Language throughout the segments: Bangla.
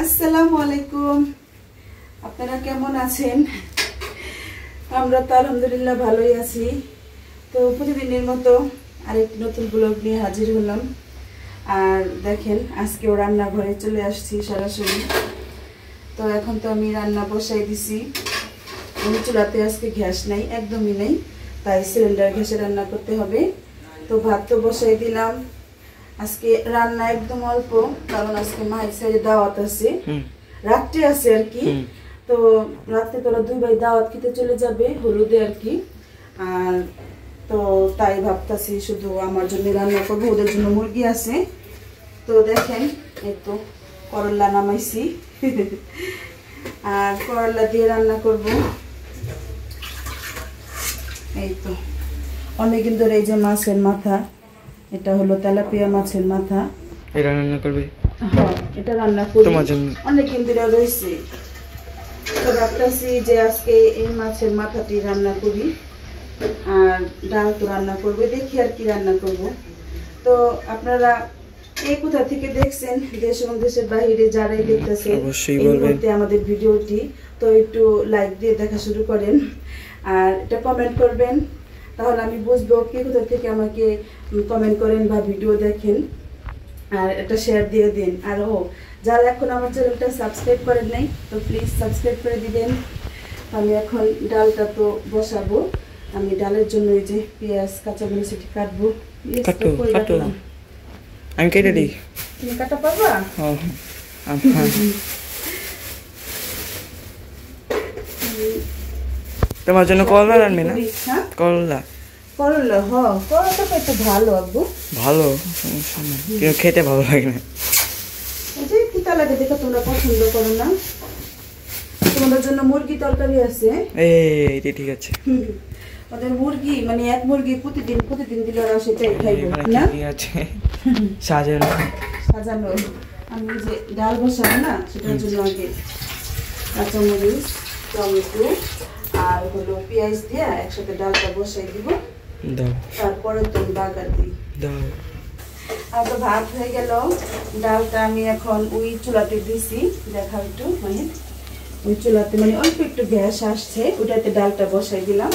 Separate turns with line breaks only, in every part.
আসসালামু আলাইকুম। আপনারা কেমন আছেন? আমরা তো আলহামদুলিল্লাহ ভালোই আছি। তো প্রতিদিনের মতো আরেকটি নতুন ব্লগ নিয়ে হাজির হলাম। আর দেখেন আজকেও রান্নাঘরে চলে আসছি সরাসরি। তো এখন তো আমি রান্না বসাই দিছি। চুলাতে আজকে গ্যাস নাই, একদমই নেই, তাই সিলিন্ডার গ্যাসে রান্না করতে হবে। তো ভাত তো বসাই দিলাম। আজকে রান্না একদম অল্প, কারণ আজকে মায়ের সাইডে দাওয়াত আছে, রাত্রে আছে আর কি। তো রাত্রে তোরা দুই ভাই দাওয়াত খেতে চলে যাবে হলুদে আর কি। আর তো তাই ভাবতেছি শুধু আমার জন্য রান্না করবো, ওদের জন্য মুরগি আছে। তো দেখেন এই তো করলা নামাইছি আর করলা দিয়ে রান্না করব। এই তো অনেকদিন ধরে এই যে মাছের মাথা, এটা হলো তেলাপিয়া মাছের মাথা,
এটা রান্না করবে।
হ্যাঁ এটা রান্না করি, অনেকদিন ধরে রয়েছে। তো ভাবতেছি যে আজকে এই মাছের মাথাটি রান্না করি, আর ডাল তো রান্না করবে, দেখি আর কি রান্না করব। তো আপনারা এই কোথা থেকে দেখছেন, দেশ এবং দেশের বাইরে যারাই দেখতেছে এই মুহূর্তে আমাদের ভিডিওটি, তো একটু লাইক দিয়ে দেখা শুরু করেন আর এটা কমেন্ট করবেন, তাহলে আমি বুঝবো কে কোথা থেকে আমাকে কমেন্ট করেন বা ভিডিও দেখেন। আর এটা শেয়ার দিয়ে দিন। আর যারা এখন আমার চ্যানেলটা সাবস্ক্রাইব করেন নাই, তো প্লিজ সাবস্ক্রাইব করে দিবেন। আমি এখন ডালটা তো বসাবো। আমি ডালের জন্য এই যে পেঁয়াজ কাঁচামরিচ এটি কাটবো।
আমি কেটে দিই,
তুমি কাটা পারবা?
তোমার জন্য করলা রান্না না? করলা
করলা, হ্যাঁ করলাটা তো ভালো আব্বু,
ভালো, কিন্তু খেতে ভালো লাগে না।
এই যে পিতা লাগে দেখো, তোমরা পছন্দ করো না। তোমাদের জন্য মুরগি তরকারি আছে,
এই ঠিক আছে।
ওদের মুরগি মানে এক মুরগি প্রতিদিন দিলে ওরা সেটাই খাইবো না।
ঠিক আছে, সাজানো। আমি যে
ডাল বসাবো না, সেটার জন্য আগে কাঁচামরিচ, টমেটো আর হলো পেঁয়াজ দিয়ে একসাথে ডালটা বসাই দিব। তারপরে তো বাগার দিই। আর তো ভাত হয়ে গেল, ডালটা আমি এখন ওই চুলাতে দিছি, দেখা একটু মানে ওই চুলাতে মানে অল্প একটু গ্যাস আসছে, ওটাতে ডালটা বসাই দিলাম।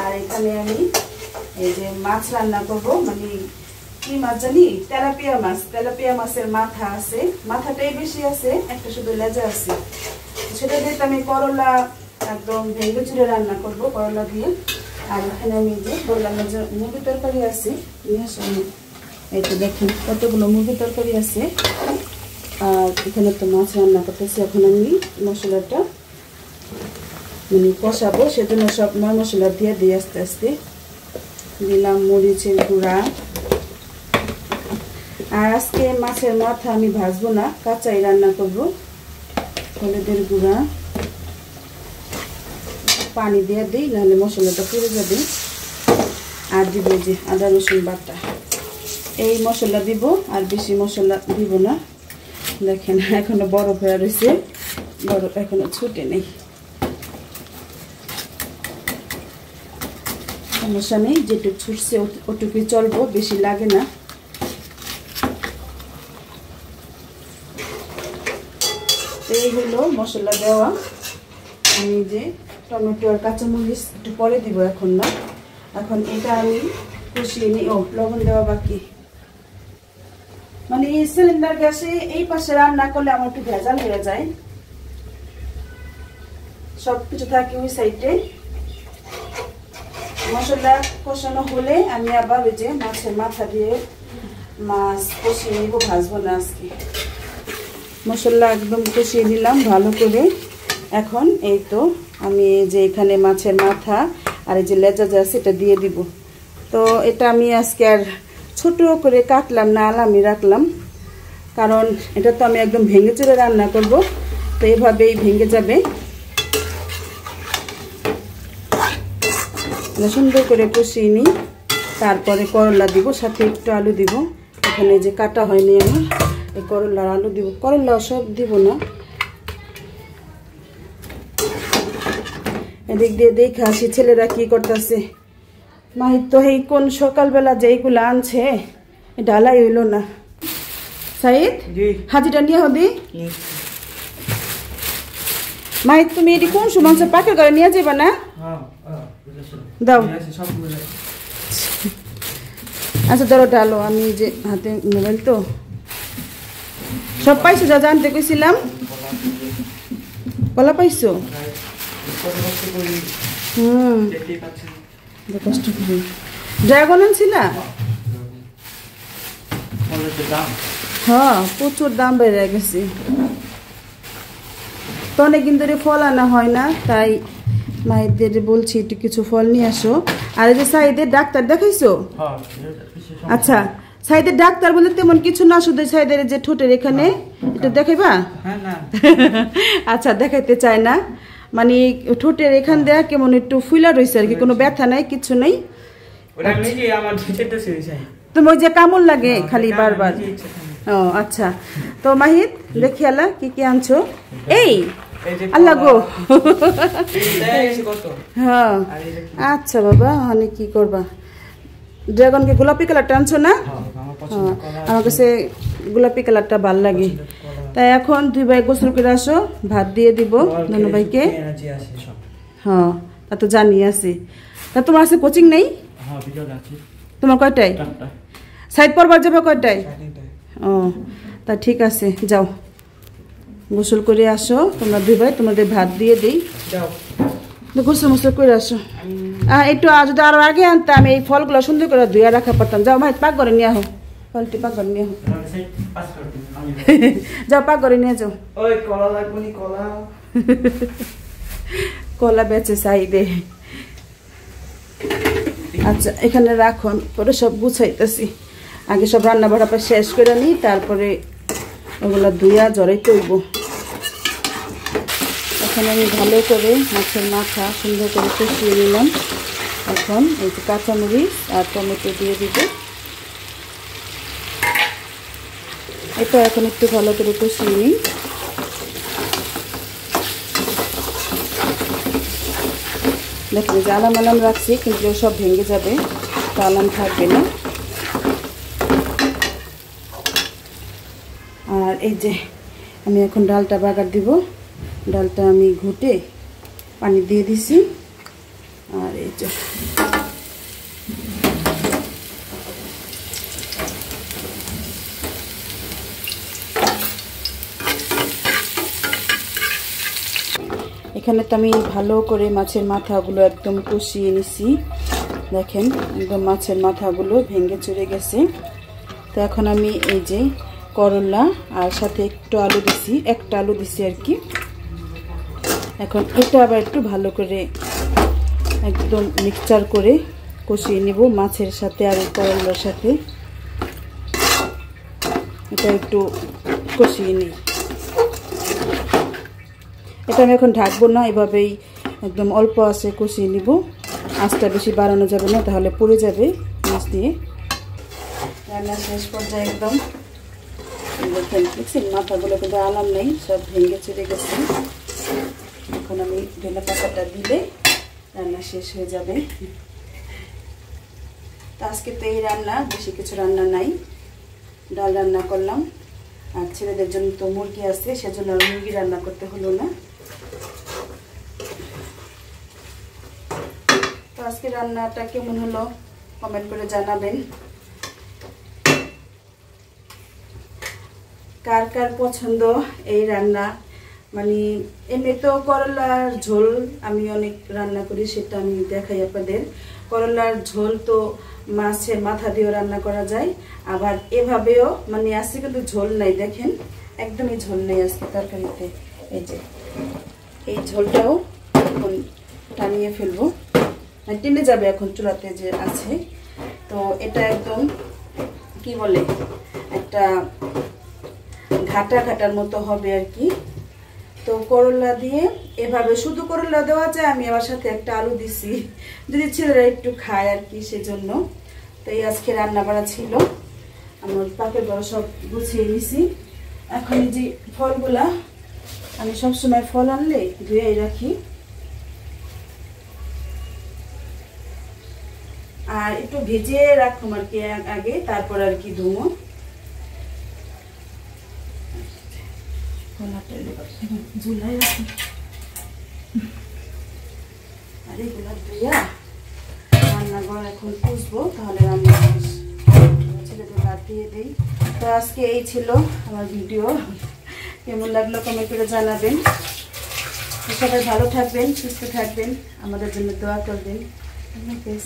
আর এখানে আমি এই যে মাছ রান্না করবো, মানে কি মাছ জানি, তেলাপিয়া মাছের মাথা আছে, মাথাটাই বেশি আছে, একটা শুধু লেজা আছে। সেটা দিয়ে আমি করলা একদম ভেঙে চুড়ে রান্না করবো, করলা দিয়ে। আর এখানে আমি যে বললাম যে মুরগি তরকারি আছে, এই তো দেখেন কতগুলো মুরগি তরকারি আছে। আর এখানে তো মাছ রান্না করতেছি। এখন আমি মশলাটা মানে কষাবো, সেজন্য সব মশলা দিয়ে দিই আস্তে আস্তে। দিলাম মরিচের গুঁড়া। আর আজকে মাছের মাথা আমি ভাজবো না, কাঁচাই রান্না করবো। হলুদের গুঁড়া, পানি দিয়ে দিই, নাহলে মশলাটা পুড়ে যাবে। আর দিব যে আদা রসুন বাটা, এই মশলা দিব, আর বেশি মশলা দিব না। দেখেন এখনো বরফ হয়ে রয়েছে, বরফ এখনো ছুটে নেই, সমস্যা নেই, যেটুকু ছুটছে ওটুকুই চলবো, বেশি লাগে না। এই হলো মশলা দেওয়া। আমি যে টমেটো আর কাঁচামরিচ একটু পরে দিব, এখন না। এখন এটা আমি কষিয়ে নিই। লবণ দেওয়া বাকি, মানে সিলিন্ডার গ্যাসে এই পাশে রান্না করলে আমার একটু ভেজাল হয়ে যায়, সবকিছু থাকে ওই সাইডে। মশলা কষানো হলে আমি আবার ওই যে মাছের মাথা দিয়ে মাছ কষিয়ে নিব, ভাজবো না আজকে। মশলা একদম কষিয়ে নিলাম ভালো করে। এখন এই তো আমি যে এখানে মাছের মাথা আর এই যে লেজা যা আছে এটা দিয়ে দিব। তো এটা আমি আজকে আর ছোট করে কাটলাম না, আলামি রাখলাম, কারণ এটা তো আমি একদম ভেঙে চুরে রান্না করব, তো এইভাবেই ভেঙে যাবে। সুন্দর করে কষিয়ে নিই, তারপরে করলা দিব, সাথে একটু আলু দিব। এখানে যে কাটা হয়নি আমার, এই করলার আলু দিব, করলা সব দিব না। এদিক দিয়ে দেখে আসি ছেলেরা কি করতেছে। মাহির তো এই কোন সকালবেলা যে এইগুলো আনছে, ডালাই হইল না। সাইদ হাজিটা নিয়ে হবি, মাই তুমি এটি কোন সময় পাকের ঘরে নিয়ে যাবা না? দাও। আচ্ছা ধরো ডালো, আমি যে হাতে মোবাইল তো সব পাইছো যা জানতে কইছিলাম। কলা পাইছো? কষ্ট করি। ড্রাগন আনছিলা? হ্যাঁ প্রচুর দাম বেড়ে গেছে তো, অনেকদিন ধরে ফল আনা হয় না, তাই মায়েদের বলছি একটু কিছু ফল নিয়ে আসো। আর এই যে সাইদের ডাক্তার দেখাইছো? আচ্ছা সাইদের ডাক্তার বলে তেমন কিছু না, শুধু সাইদের যে ঠোঁটের এখানে এটা দেখাইবা? আচ্ছা দেখাইতে চায় না, মানে ঠোঁটের এখান দেয়া কেমন একটু ফুলা রয়েছে আর কি, কোনো ব্যথা নাই কিছু নেই। তোমার ওই যে কামড় লাগে খালি বারবার। ও আচ্ছা তো মাহিদ দেখি আলা কি কি আনছো। এই আল্লাহ গো হ্যাঁ আচ্ছা বাবা, অনেক কি করবা। ড্রাগনকে গোলাপি কালারটা আনছো না? আমার কাছে গোলাপি কালারটা ভাল লাগে। তাই এখন দুই ভাই গোসল করে আসো, ভাত দিয়ে দিব ধনু ভাইকে। হ্যাঁ তা তো জানি আছে। তা তোমার আছে কোচিং নেই? তোমার কয়টায়? সাইড পড়বার যাবে কয়টায়? ও তা ঠিক আছে, যাও গোসল করে আসো তোমরা দুই ভাই, তোমাদের ভাত দিয়ে দিই। গোসল মোসল করে আসো। একটু যদি আরো আগে আনতাম এই ফলগুলো সুন্দর করে ধুয়ে রাখা পারতাম। যাও ভাই পাক করে নিয়ে আহো, ফলটি পাক করে নিয়ে আহো। যাও পাক করে নিয়ে যাও। কলা বেচে সাইডে। আচ্ছা এখানে রাখুন, পরে সব গুছাইতেছি। আগে সব রান্না বাড়া শেষ করে নিই, তারপরে ওগুলো ধুইয়া জড়াইতে হইব। এখন আমি ভালো করে মাছের মাথা সুন্দর করে কষিয়ে নিলাম। এখন এই যে কাঁচামরিচ আর টমেটো দিয়ে দিব। এটা এখন একটু ভালো করে কষিয়ে নিই। দেখুন যে আলাম আলাম রাখছি, কিন্তু সব ভেঙে যাবে, তো আলাম থাকবে না। আর এই যে আমি এখন ডালটা বাগার দিব। ডালটা আমি ঘুটে পানি দিয়ে দিছি। আর এই যে এখানে তো আমি ভালো করে মাছের মাথাগুলো একদম কষিয়ে নিছি। দেখেন একদম মাছের মাথাগুলো ভেঙে চুরে গেছে। তো এখন আমি এই যে করলা আর সাথে একটু আলু দিছি, একটা আলু দিছি আর কি। এখন এটা আবার একটু ভালো করে একদম মিক্সচার করে কষিয়ে নিব মাছের সাথে আর করলার সাথে। এটা একটু কষিয়ে নিই। এটা আমি এখন ঢাকবো না, এভাবেই একদম অল্প আছে কষিয়ে নিব। আঁচটা বেশি বাড়ানো যাবে না, তাহলে পুড়ে যাবে মাছ দিয়ে। রান্না শেষ পর্যায়ে একদম দেখছেন মাথাগুলো কিন্তু আলাম নেই, সব ভেঙে চুরে গেছে। এখন আমি ধনে পাতাটা দিলে রান্না শেষ হয়ে যাবে। তো আজকে তো এই রান্না, বেশি কিছু রান্না নাই। ডাল রান্না করলাম, আর ছেলেদের জন্য তো মুরগি আছে, সেজন্য আর মুরগি রান্না করতে হলো না। তো আজকে রান্নাটা কেমন হলো কমেন্ট করে জানাবেন। কার কার পছন্দ এই রান্না। মানে এমনি তো করলার ঝোল আমি অনেক রান্না করি, সেটা আমি দেখাই আপনাদের। করলার ঝোল তো মাছের মাথা দিয়েও রান্না করা যায়, আবার এভাবেও মানে আজকে কিন্তু ঝোল নাই, দেখেন একদমই ঝোল নেই আজকে তরকারিতে। এই যে এই ঝোলটাও এখন টানিয়ে ফেলবো, টেনে যাবে এখন চুলাতে যে আছে। তো এটা একদম কি বলে একটা ঘাটা ঘাটার মতো হবে আর কি। তো করলা দিয়ে এভাবে শুধু করলা দেওয়া যায়, আমি আবার সাথে একটা আলু দিছি যদি ছেলেরা একটু খায় আর কি, সেজন্য। তো এই আজকে রান্না বাড়া ছিল। আমার পাকের বড় সব গুছিয়ে নিছি। এখন এই যে ফলগুলা আমি সবসময় ফল আনলে ধুয়ে রাখি, আর একটু ভেজে রাখুম আর কি আগে, তারপর আর কি ধুমো। ঝুলাই রাখি আর এগুলো ধুইয়া রান্নাঘর এখন পুষবো, তাহলে রান্না ছেলেদের ভাত দিয়ে দিই। তো আজকে এই ছিল আমার ভিডিও, কেমন লাগলো কমেন্ট করে জানাবেন। সবাই ভালো থাকবেন, সুস্থ থাকবেন, আমাদের জন্য দোয়া করবেন। আল্লাহ হাফেজ।